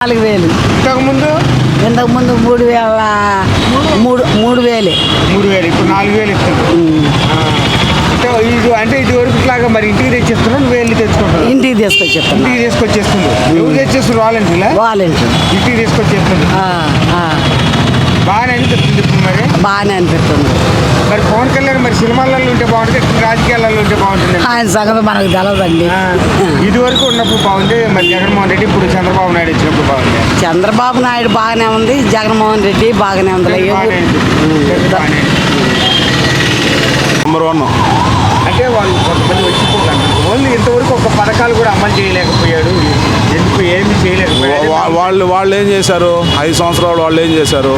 4000 ఇంతకుముందు ఇంతకుముందు 3000 3000 ఇప్పుడు 4000 ఇస్తుంది. అంటే ఇది వరకు ఇట్లాగా మరి ఇంటికి తెచ్చిస్తున్నావు, నువ్వు వెళ్ళి తెచ్చుకుంటావు? ఇంటికి తీసుకొచ్చేస్తాను. ఇంటికి తీసుకొచ్చేస్తుంది. ఎవరు తెచ్చేస్తారు? వాలంటీర్లా? వాలంటీర్ ఇంటికి తీసుకొచ్చేస్తుంది. బాగానే అనిపిస్తుంది ఇప్పుడు మరి. బాగానే అనిపిస్తుంది. మరి పవన్ కళ్యాణ్ మరి సినిమాలలో ఉంటే బాగుంటుంది, రాజకీయాలలో ఉంటే బాగుంటుంది. ఆయన సంగతి మనకు తెలదండి. ఇది వరకు ఉన్నప్పుడు బాగుంది, మరి జగన్మోహన్ రెడ్డి ఇప్పుడు చంద్రబాబు నాయుడు వచ్చినప్పుడు బాగుంది. చంద్రబాబు నాయుడు బాగానే ఉంది, జగన్మోహన్ రెడ్డి బాగానే ఉంది. నెంబర్ 1 అంటే వాళ్ళు కొంతమంది వచ్చిపోతారు. ఓన్లీ ఇంతవరకు ఒక పథకాలు కూడా అమలు చేయలేకపోయాడు, ఎందుకు ఏమి చేయలేకపోయాడు. వాళ్ళు ఏం చేశారు? 5 సంవత్సరాలు వాళ్ళు ఏం చేశారు?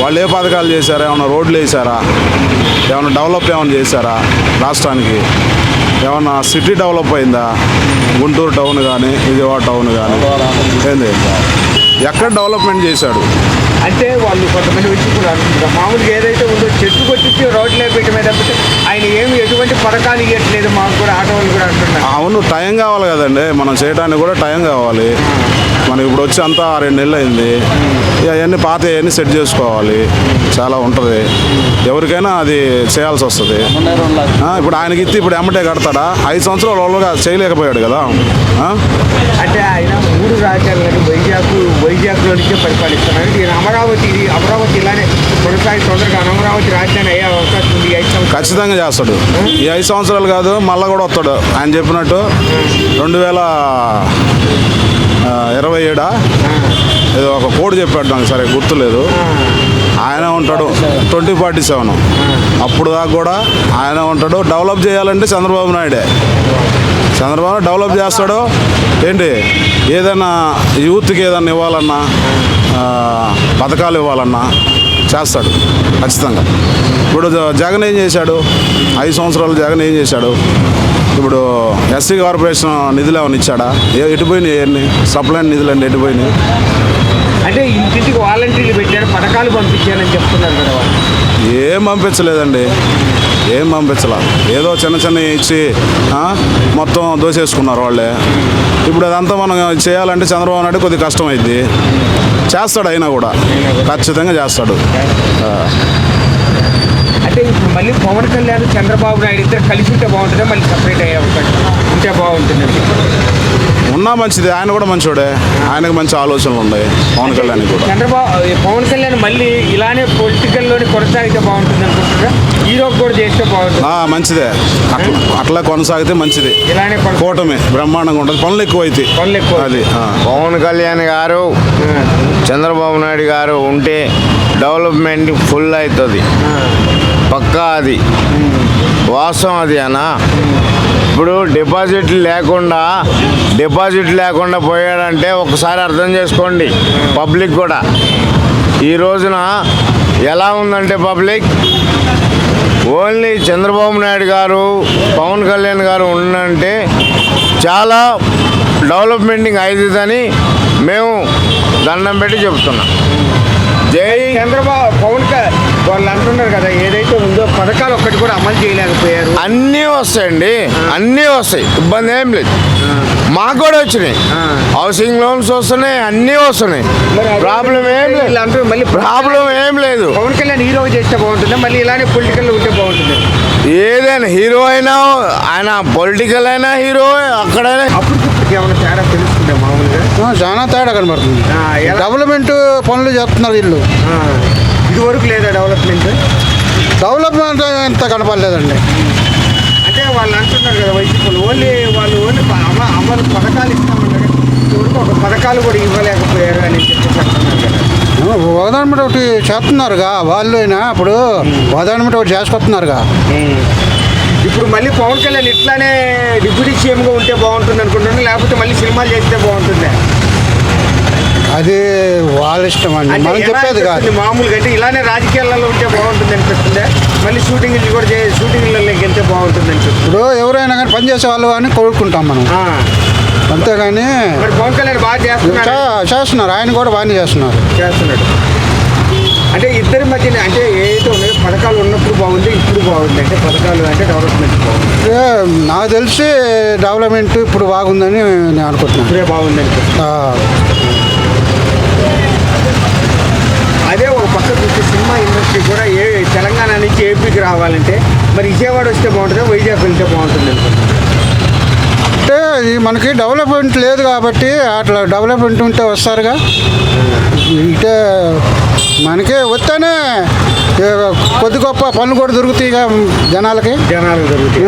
వాళ్ళు ఏ పథకాలు చేశారా? ఏమైనా రోడ్లు వేసారా? ఏమైనా డెవలప్ ఏమైనా చేశారా రాష్ట్రానికి? ఏమన్నా సిటీ డెవలప్ అయిందా? గుంటూరు టౌన్ కానీ, విజయవాడ టౌన్ కానీ ఏంది? ఎక్కడ డెవలప్మెంట్ చేశాడు? అంటే వాళ్ళు కొంతమంది వచ్చి కూడా అనుకుంటారు, మామూలుగా ఏదైతే ఉందో చెట్టు కొట్టించి రోడ్లే పెట్టమే తప్పితే ఆయన ఏమి ఎటువంటి పథకాలు ఇవ్వట్లేదు. మాకు కూడా ఆటో వాళ్ళు కూడా అంటున్నారు. అవును, టైం కావాలి కదండి, మనం చేయడానికి కూడా టైం కావాలి. మనకి ఇప్పుడు వచ్చి అంతా 2 నెలలు అయింది. అవన్నీ పాత అవన్నీ సెట్ చేసుకోవాలి, చాలా ఉంటుంది. ఎవరికైనా అది చేయాల్సి వస్తుంది. ఇప్పుడు ఆయనకి ఇచ్చి ఇప్పుడు ఎమ్మటే కడతాడా? 5 సంవత్సరాలు వాళ్ళుగా చేయలేకపోయాడు కదా. అంటే ఆయన 3 రాజ్యాలను వైజాగ్లో నుంచే పరిపాలిస్తున్నారు. ఈయన అమరావతి ఇలానే కొనసాగి తొందరగా అమరావతి రాజధాని అయ్యే అవకాశం ఉంది. 5 సంవత్సరాలు ఖచ్చితంగా చేస్తాడు. ఈ 5 సంవత్సరాలు కాదు, మళ్ళీ కూడా వస్తాడు. ఆయన చెప్పినట్టు 2027 ఏదో ఒక కోడ్ చెప్పాడు, నాకు సరే గుర్తులేదు. ఆయన ఉంటాడు 2047, అప్పుడు దాకా కూడా ఆయన ఉంటాడు. డెవలప్ చేయాలంటే చంద్రబాబు నాయుడే. చంద్రబాబు డెవలప్ చేస్తాడు. ఏంటి, ఏదైనా యూత్కి ఏదైనా ఇవ్వాలన్నా, పథకాలు ఇవ్వాలన్నా చేస్తాడు ఖచ్చితంగా. ఇప్పుడు జగన్ ఏం చేశాడు? 5 సంవత్సరాలు జగన్ ఏం చేశాడు? ఇప్పుడు ఎస్సీ కార్పొరేషన్ నిధులు ఏమైనా ఇచ్చాడా? ఎటుపోయినాయి? అవన్నీ సప్లైన్ నిధులు అండి ఎటుపోయినాయి? అంటే ఇంటింటికి వాలంటీర్లు పెట్టారు, పథకాలు పంపించారని చెప్తున్నారు కదా. వాళ్ళు ఏం పంపించలేదండి, ఏం పంపించలా. ఏదో చిన్న ఇచ్చి మొత్తం దోసేసుకున్నారు వాళ్ళే. ఇప్పుడు అదంతా మనం చేయాలంటే చంద్రబాబు నాయుడు కొద్దిగా కష్టమైంది. చేస్తాడు, అయినా కూడా ఖచ్చితంగా చేస్తాడు. అంటే ఇప్పుడు మళ్ళీ పవన్ కళ్యాణ్ చంద్రబాబు నాయుడు ఇద్దరు కలిసి ఉంటే బాగుంటుందా, మళ్ళీ సపరేట్ అయ్యే అవకాశం ఉంటే బాగుంటుందండి? ఉన్నా మంచిది, ఆయన కూడా మంచోడే. ఆయనకు మంచి ఆలోచనలు ఉన్నాయి పవన్ కళ్యాణ్ కూడా. పవన్ కళ్యాణ్ మళ్ళీ ఇలానే పొలిటికల్లోనే కొనసాగితే బాగుంటుంది అనుకుంటున్నారా? హీరోకి కూడా చేస్తే బాగుంటుంది. మంచిదే, అట్లా కొనసాగితే మంచిది. ఇలానే కూటమి బ్రహ్మాండంగా ఉంటుంది. పనులు ఎక్కువ అయితే అది. పవన్ కళ్యాణ్ గారు చంద్రబాబు నాయుడు గారు ఉంటే డెవలప్మెంట్ ఫుల్ అవుతుంది, పక్కా. అది వాస్తవం అది అన్నా. ఇప్పుడు డిపాజిట్ లేకుండా పోయాడంటే ఒకసారి అర్థం చేసుకోండి పబ్లిక్ కూడా. ఈ రోజున ఎలా ఉందంటే పబ్లిక్ ఓన్లీ చంద్రబాబు నాయుడు గారు, పవన్ కళ్యాణ్ గారు ఉండంటే చాలా డెవలప్మెంటింగ్ అవుతుందని మేము దండం పెట్టి చెప్తున్నాం. జై చంద్రబాబు పవన్ వాళ్ళు అంటున్నారు కదా, ఏదైతే ఉందో పథకాలు ఒక్కటి కూడా అమలు చేయలేకపోయారు. అన్నీ వస్తాయండి, అన్నీ వస్తాయి, ఇబ్బంది ఏం లేదు. మాకు కూడా వచ్చినాయి, హౌసింగ్ లోన్స్ వస్తున్నాయి, అన్నీ వస్తున్నాయి. ప్రాబ్లం ఏం లేదు, మళ్ళీ ప్రాబ్లం ఏం లేదు. పవన్ కళ్యాణ్ హీరో చేస్తే బాగుంటుంది, మళ్ళీ ఇలానే పొలిటికల్ ఉంటే బాగుంటుంది. ఏదైనా హీరో అయినా, ఆయన పొలిటికల్ అయినా హీరో, అక్కడైనా. అప్పుడు ఏమైనా తేడా తెలుస్తుంటే మామూలుగా చాలా తేడా కనబడుతుంది. డెవలప్మెంట్ పనులు చేస్తున్నారు వీళ్ళు. ఇది వరకు లేదా డెవలప్మెంట్ ఎంత కనపడలేదండి. అంటే వాళ్ళు అంటున్నారు కదా, వైసీపీ వాళ్ళు ఓన్లీ అమలు పథకాలు ఇస్తామన్నారు, ఇదివరకు ఒక పథకాలు కూడా ఇవ్వలేకపోయారు అని చెప్పేసి అంటున్నారు కదా. గవర్నమెంట్ ఒకటి చేస్తున్నారుగా వాళ్ళు అయినా, ఇప్పుడు గవర్నమెంట్ ఒకటి చేసుకొస్తున్నారుగా. ఇప్పుడు మళ్ళీ పవన్ కళ్యాణ్ ఇట్లానే డిప్యూటీ సీఎంగా ఉంటే బాగుంటుంది అనుకుంటున్నాను, లేకపోతే మళ్ళీ సినిమాలు చేస్తే బాగుంటుంది? అది వాళ్ళ ఇష్టం అండి, మనం చెప్పేది కాదు. మామూలుగా అంటే ఇలానే రాజకీయాలలో ఉంటే బాగుంటుంది అనిపిస్తుంది, మళ్ళీ షూటింగ్లు కూడా షూటింగ్లలోకి వెళ్తే బాగుంటుంది అనిపిస్తుంది. ఇప్పుడు ఎవరైనా కానీ పనిచేసే వాళ్ళు కానీ కోరుకుంటాం మనం, అంతేగాని. మరి పవన్ కళ్యాణ్ బాగా చేస్తున్నారు, ఆయన కూడా బాగానే చేస్తున్నాడు. అంటే ఇద్దరి మధ్యన అంటే ఏదైతే ఉన్నాయో పథకాలు ఉన్నప్పుడు బాగుంది, ఇప్పుడు బాగుంది అంటే పథకాలు అంటే డెవలప్మెంట్ బాగుంది. నాకు తెలిసి డెవలప్మెంట్ ఇప్పుడు బాగుందని నేను అనుకుంటున్నాను. ఇప్పుడే బాగుంది అనుకుంటున్నాను. అదే ఒక పక్క చూస్తే సినిమా ఇండస్ట్రీ కూడా తెలంగాణ నుంచి ఏపీకి రావాలంటే మరి విజయవాడ వస్తే బాగుంటుందా, వైజాగ్ వెళ్తే బాగుంటుంది అనుకుంటున్నాను. అంటే ఇది మనకి డెవలప్మెంట్ లేదు కాబట్టి అట్లా డెవలప్మెంట్ ఉంటే వస్తారుగా. ఇటే మనకి వస్తేనే కొద్ది గొప్ప పనులు కూడా దొరుకుతాయిగా జనాలకి. జనాలు జరుగుతాయి.